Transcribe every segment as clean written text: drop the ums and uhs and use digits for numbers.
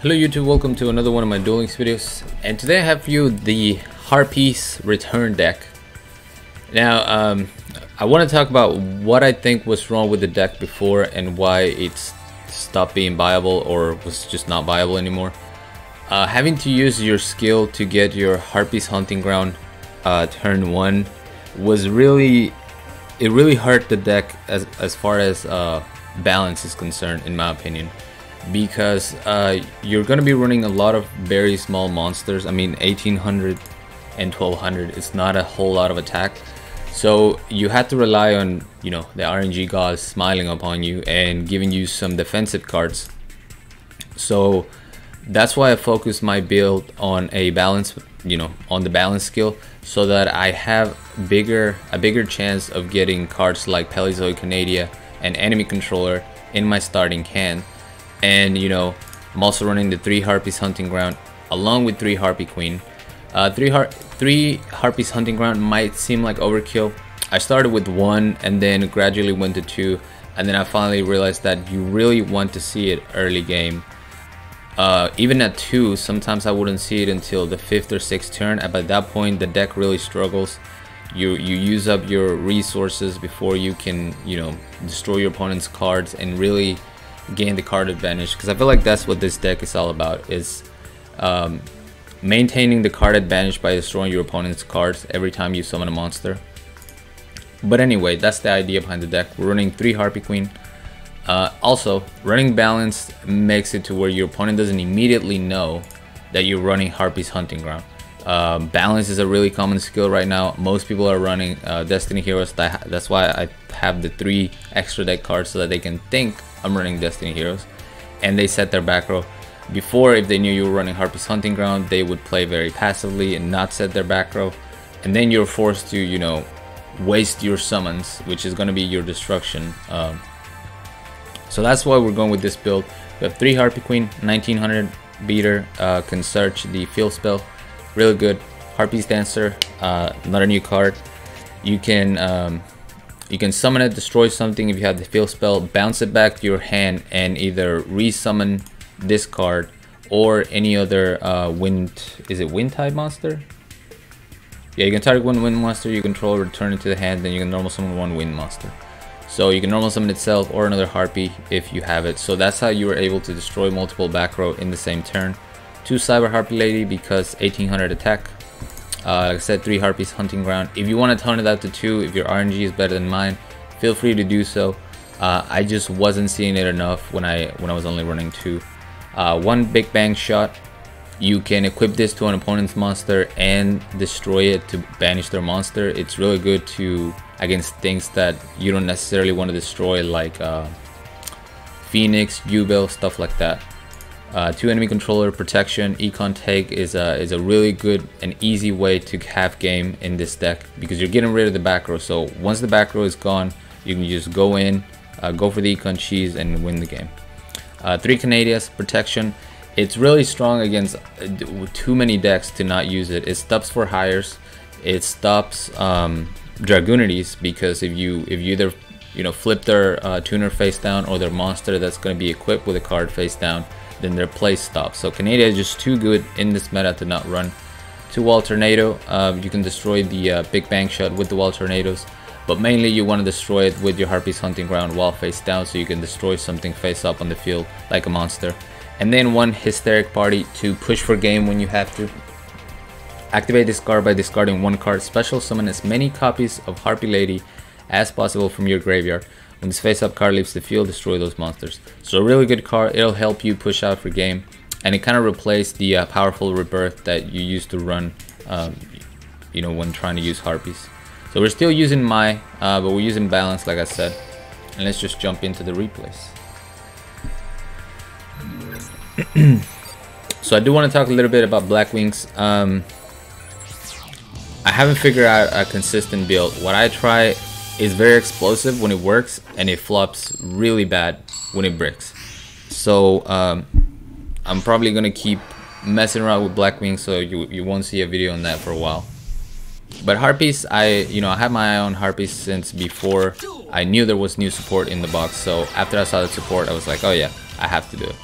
Hello YouTube, welcome to another one of my Duel Links videos, and today I have for you the Harpies return deck. Now I want to talk about what I think was wrong with the deck before and why it's stopped being viable or was just not viable anymore. Having to use your skill to get your Harpies hunting ground turn 1 was really hurt the deck as far as balance is concerned, in my opinion. Because you're going to be running a lot of very small monsters. I mean, 1800 and 1200 is not a whole lot of attack, so you had to rely on, you know, the RNG gods smiling upon you and giving you some defensive cards. So that's why I focused my build on a balance, you know, on the balance skill, so that I have a bigger chance of getting cards like Paleozoic Canadia and Enemy Controller in my starting hand. And you know, I'm also running the 3 Harpies hunting ground along with 3 Harpie Queen. 3 Harpies hunting ground might seem like overkill. I started with 1 and then gradually went to 2, and then I finally realized that you really want to see it early game. Even at 2, sometimes I wouldn't see it until the 5th or 6th turn, and by that point the deck really struggles. You use up your resources before you can, you know, destroy your opponent's cards and really gain the card advantage, because I feel like that's what this deck is all about, is maintaining the card advantage by destroying your opponent's cards every time you summon a monster. But anyway, that's the idea behind the deck. We're running 3 Harpie Queen. Also, running balanced makes it to where your opponent doesn't immediately know that you're running Harpies hunting ground. Balance is a really common skill right now. Most people are running Destiny Heroes. That's why I have the 3 extra deck cards, so that they can think I'm running Destiny Heroes, and they set their back row. Before, if they knew you were running Harpies hunting ground, they would play very passively and not set their back row, and then you're forced to, you know, waste your summons, which is going to be your destruction. So that's why we're going with this build. We have 3 Harpie Queen, 1900 beater, can search the field spell, really good. Harpies Dancer, not a new card. You can summon it, destroy something if you have the field spell, bounce it back to your hand, and either re-summon this card or any other wind type monster? Yeah, you can target one wind monster you control, return it to the hand, then you can normal summon one wind monster. So you can normal summon itself or another Harpie if you have it. So that's how you were able to destroy multiple back row in the same turn. 2 Cyber Harpie Lady because 1800 attack. Like I said, 3 Harpies hunting ground. If you want to tone it out to 2, if your RNG is better than mine, feel free to do so. I just wasn't seeing it enough when I was only running 2. 1 Big Bang Shot. You can equip this to an opponent's monster and destroy it to banish their monster. It's really good against things that you don't necessarily want to destroy, like Phoenix, Weevil, stuff like that. 2 Enemy Controller Protection. Econ Take is a really good and easy way to have game in this deck, because you're getting rid of the back row. So once the back row is gone, you can just go in, go for the Econ Cheese and win the game. 3 Canadias Protection. It's really strong against too many decks to not use it. It stops for hires. It stops Dragoonities, because if you either, you know, flip their tuner face down or their monster that's going to be equipped with a card face down, then their play stops. So Canadia is just too good in this meta to not run. 2 Wall Tornado. You can destroy the Big Bang Shot with the Wall Tornadoes, but mainly you want to destroy it with your Harpies hunting ground while face down, so you can destroy something face up on the field like a monster. And then 1 Hysteric Party to push for game when you have to. Activate this card by discarding 1 card. Special summon as many copies of Harpie Lady as possible from your graveyard. When this face-up card leaves the field, destroy those monsters. So a really good card. It'll help you push out for game, and it kind of replaced the powerful Rebirth that you used to run, you know, when trying to use Harpies. So we're still using Mai, but we're using Balance, like I said. And let's just jump into the replays. So I do want to talk a little bit about Blackwings. I haven't figured out a consistent build. What I try is very explosive when it works, and it flops really bad when it bricks. So I'm probably gonna keep messing around with Blackwing, so you won't see a video on that for a while. But Harpies, I have my eye on Harpies since before I knew there was new support in the box. So after I saw the support, I was like, oh yeah, I have to do it.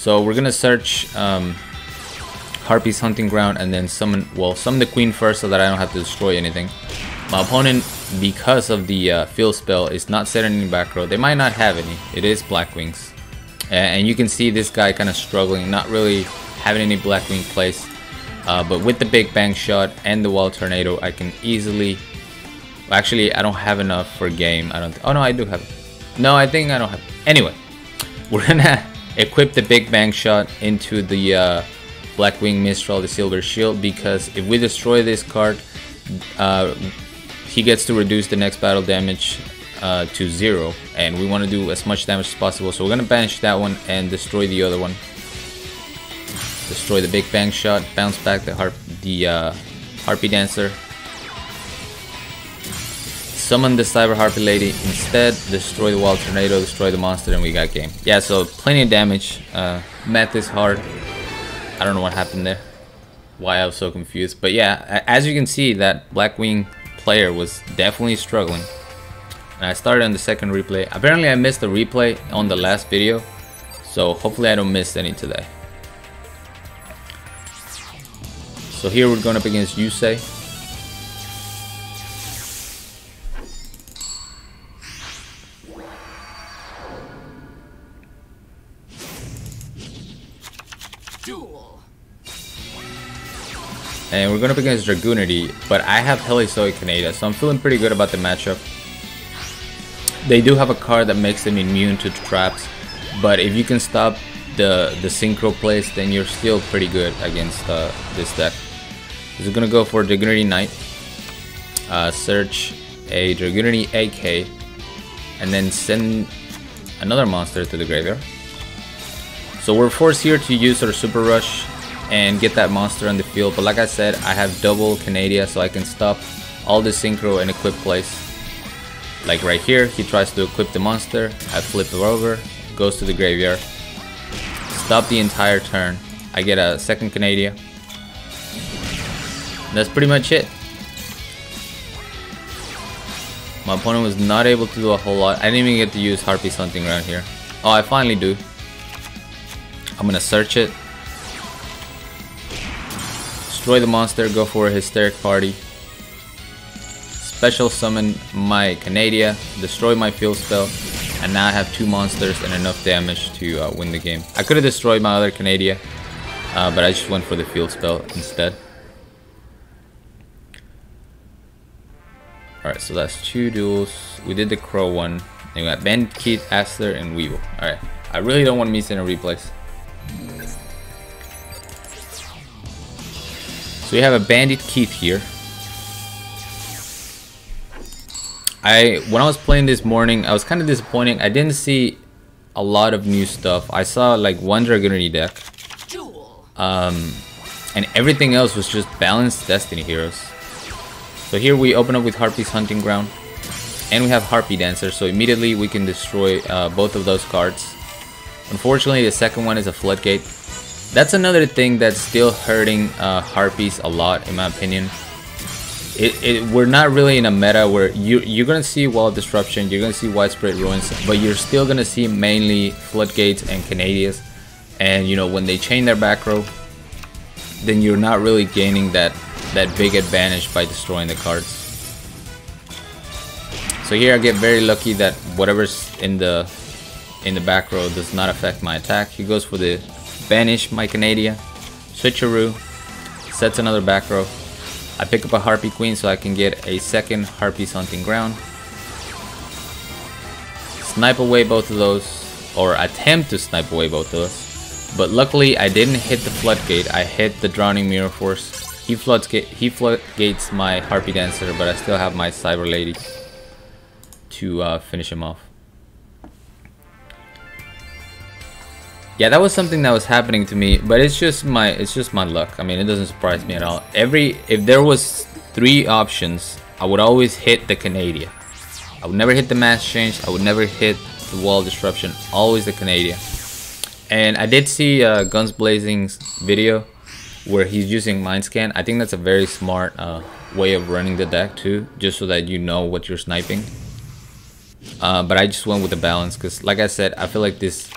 So we're gonna search Harpies Hunting Ground and then summon the queen first so that I don't have to destroy anything. My opponent, because of the field spell, is not setting any back row. They might not have any. It is Blackwings. And you can see this guy kind of struggling, not really having any Blackwing place. But with the Big Bang Shot and the Wall Tornado, I can easily... Actually, I don't have enough for game. Oh no, I do have it. No, I think I don't have it. Anyway, we're gonna equip the Big Bang Shot into the Blackwing Mistral, the Silver Shield, because if we destroy this card, he gets to reduce the next battle damage to 0, and we want to do as much damage as possible. So we're gonna banish that one and destroy the other one. Destroy the Big Bang Shot, bounce back the Harpie Dancer. Summon the Cyber Harpie Lady instead, destroy the Wall Tornado, destroy the monster, and we got game. Yeah, so plenty of damage. Math is hard. I don't know what happened there. Why I was so confused. But yeah, as you can see, that Blackwing player was definitely struggling. And I started on the second replay. Apparently I missed the replay on the last video, so hopefully I don't miss any today. So here we're going up against Yusei. Duel. And we're going up against Dragoonity, but I have Helizoid Canada, so I'm feeling pretty good about the matchup. They do have a card that makes them immune to traps, but if you can stop the Synchro plays, then you're still pretty good against this deck. So we're going to go for Dragoonity Knight, search a Dragoonity AK, and then send another monster to the graveyard. So we're forced here to use our Super Rush and get that monster on the field, but like I said, I have double Canadia, so I can stop all the Synchro and equip plays. Like right here, he tries to equip the monster, I flip it over, goes to the graveyard, stop the entire turn, I get a second Canadia. That's pretty much it. My opponent was not able to do a whole lot. I didn't even get to use Harpies Hunting Ground here. Oh, I finally do. I'm gonna search it, destroy the monster, go for a Hysteric Party, special summon my Canadia, destroy my field spell, and now I have 2 monsters and enough damage to win the game. I could have destroyed my other Canadia, but I just went for the field spell instead. Alright, so that's 2 duels. We did the Crow one. Then we got Bandit, Keith, Aster, and Weevil. Alright, I really don't want to miss any replays. So we have a Bandit Keith here. When I was playing this morning, I was kind of disappointed. I didn't see a lot of new stuff. I saw like one Dragoonity deck. And everything else was just balanced Destiny heroes. So here we open up with Harpies Hunting Ground. And we have Harpie Dancer, so immediately we can destroy both of those cards. Unfortunately, the second one is a Floodgate. That's another thing that's still hurting Harpies a lot, in my opinion. We're not really in a meta where you're gonna see Wall Disruption, you're gonna see Widespread Ruins, but you're still gonna see mainly Floodgates and Canadias. And you know, when they chain their back row, then you're not really gaining that big advantage by destroying the cards. So here I get very lucky that whatever's in the back row does not affect my attack. He goes for the banish my Canadia, switcheroo, sets another back row. I pick up a Harpie Queen so I can get a second Harpies Hunting Ground. Snipe away both of those, or attempt to snipe away both of those. But luckily I didn't hit the Floodgate, I hit the Drowning Mirror Force. He floodgates my Harpie Dancer, but I still have my Cyber Lady to finish him off. Yeah, that was something that was happening to me, but it's just my luck. I mean, it doesn't surprise me at all. If there was 3 options, I would always hit the Canadia. I would never hit the Mass Change, I would never hit the Wall Disruption, always the Canadia. And I did see Guns Blazing's video where he's using Mind Scan. I think that's a very smart way of running the deck too, just so that you know what you're sniping. But I just went with the balance because, like I said, I feel like this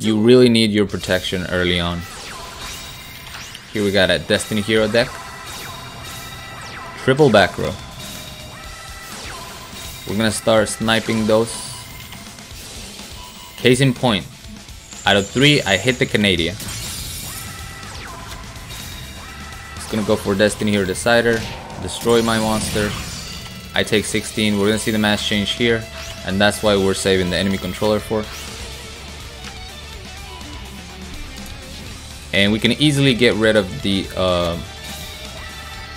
you really need your protection early on. Here we got a Destiny Hero deck. Triple back row. We're gonna start sniping those. Case in point, out of 3, I hit the Canadian. It's gonna go for Destiny Hero Decider, destroy my monster. I take 16. We're gonna see the mass change here, and that's why we're saving the enemy controller for. And we can easily get rid of the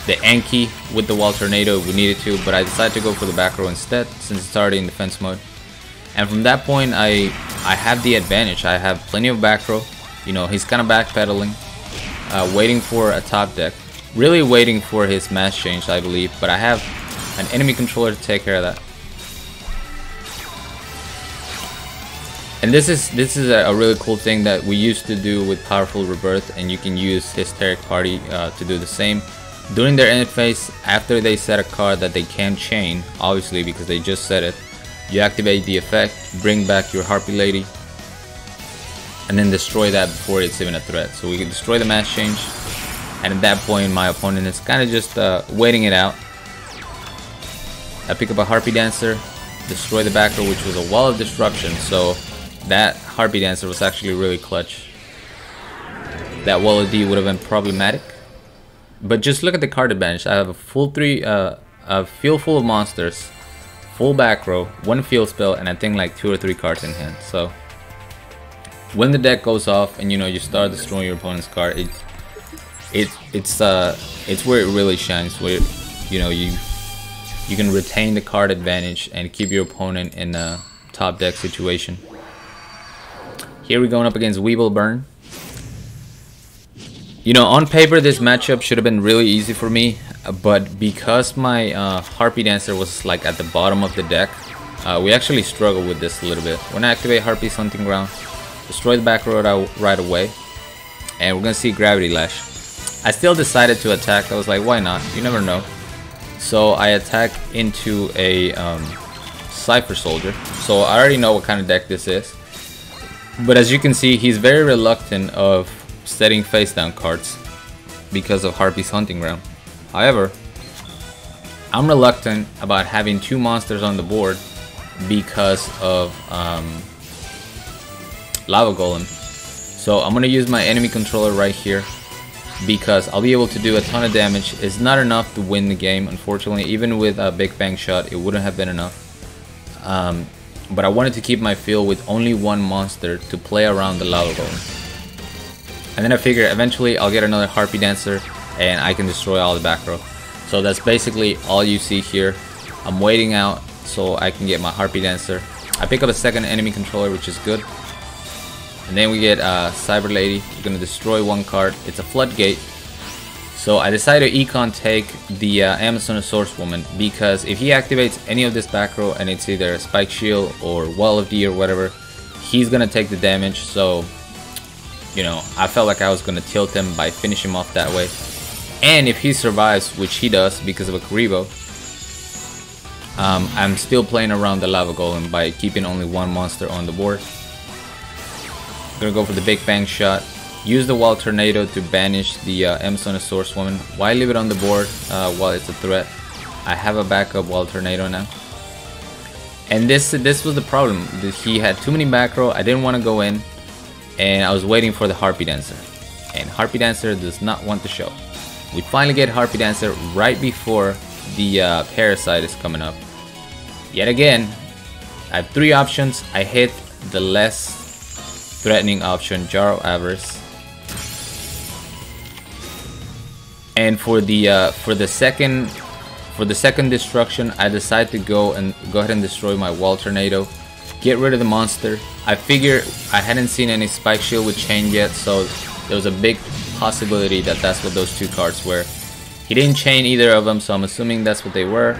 Anki with the wall tornado if we needed to, but I decided to go for the back row instead since it's already in defense mode. And from that point, I have the advantage. I have plenty of back row. You know, he's kind of backpedaling, waiting for a top deck, really waiting for his mass change, I believe. But I have an enemy controller to take care of that. And this is a really cool thing that we used to do with Powerful Rebirth, and you can use Hysteric Party to do the same. During their end phase, after they set a card that they can chain, obviously because they just set it, you activate the effect, bring back your Harpie Lady, and then destroy that before it's even a threat. So we can destroy the mass change, and at that point my opponent is kind of just waiting it out. I pick up a Harpie Dancer, destroy the back row, which was a wall of disruption, so that Harpie Dancer was actually really clutch. That wall of D would have been problematic. But just look at the card advantage. I have a full a field full of monsters, full back row, 1 field spell, and I think like 2 or 3 cards in hand. So when the deck goes off and you know you start destroying your opponent's card, it's where it really shines. Where you know you can retain the card advantage and keep your opponent in a top deck situation. Here we're going up against Weevil Burn. You know, on paper this matchup should have been really easy for me, but because my Harpie Dancer was like at the bottom of the deck, we actually struggled with this a little bit. When I activate Harpie's Hunting Ground, destroy the back row right away, and we're gonna see Gravity Lash. I still decided to attack. I was like, why not? You never know. So I attack into a Cypher Soldier. So I already know what kind of deck this is. But as you can see, he's very reluctant of setting face down cards because of Harpie's Hunting Ground. However, I'm reluctant about having 2 monsters on the board because of Lava Golem. So I'm gonna use my enemy controller right here because I'll be able to do a ton of damage. It's not enough to win the game, unfortunately. Even with a Big Bang Shot, it wouldn't have been enough. But I wanted to keep my field with only 1 monster to play around the Lava Golem. And then I figure eventually I'll get another Harpie Dancer and I can destroy all the back row. So that's basically all you see here. I'm waiting out so I can get my Harpie Dancer. I pick up a second enemy controller, which is good. And then we get Cyber Lady. We're going to destroy 1 card. It's a Floodgate. So I decided to Econ take the Amazon Swordswoman because if he activates any of this back row and it's either a Spike Shield or Wall of D or whatever, he's going to take the damage. So, you know, I felt like I was going to tilt him by finishing him off that way. And if he survives, which he does because of a Karibo, I'm still playing around the Lava Golem by keeping only 1 monster on the board. I'm going to go for the Big Bang Shot. Use the Wall Tornado to banish the Amazon Swordswoman. Why leave it on the board while it's a threat? I have a backup Wall Tornado now. And this was the problem. He had too many back row. I didn't want to go in. And I was waiting for the Harpie Dancer. And Harpie Dancer does not want to show. We finally get Harpie Dancer right before the Parasite is coming up. Yet again, I have 3 options. I hit the less threatening option, Jar of Avarice. And for the second destruction, I decide to go ahead and destroy my Wall Tornado, get rid of the monster. I figure I hadn't seen any Spike Shield with chain yet, so there was a big possibility that that's what those 2 cards were. He didn't chain either of them, so I'm assuming that's what they were.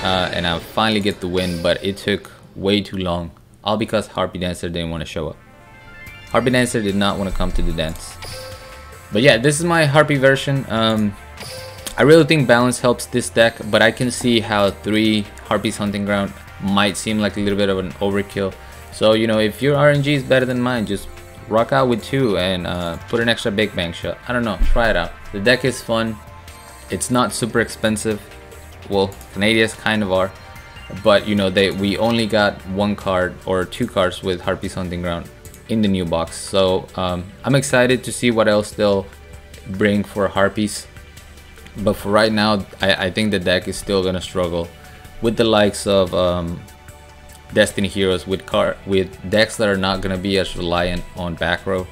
And I finally get the win, but it took way too long, all because Harpie Dancer didn't want to show up. Harpie Dancer did not want to come to the dance. But yeah, this is my Harpie version. I really think balance helps this deck, but I can see how 3 Harpie's Hunting Ground might seem like a little bit of an overkill. So, you know, if your RNG is better than mine, just rock out with 2 and put an extra big bang shot. I don't know, try it out. The deck is fun. It's not super expensive. Well, Canadians kind of are, but you know, we only got 1 card or 2 cards with Harpies Hunting Ground in the new box. So I'm excited to see what else they'll bring for Harpies. But for right now, I think the deck is still gonna struggle with the likes of Destiny Heroes, with decks that are not gonna be as reliant on back row.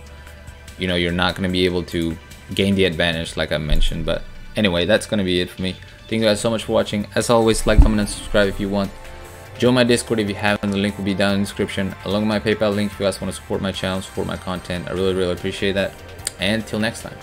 You know, you're not gonna be able to gain the advantage like I mentioned. But anyway, that's gonna be it for me. Thank you guys so much for watching. As always, like, comment, and subscribe if you want. Join my Discord if you haven't. The link will be down in the description, along with my PayPal link if you guys want to support my channel, support my content. I really appreciate that. And till next time.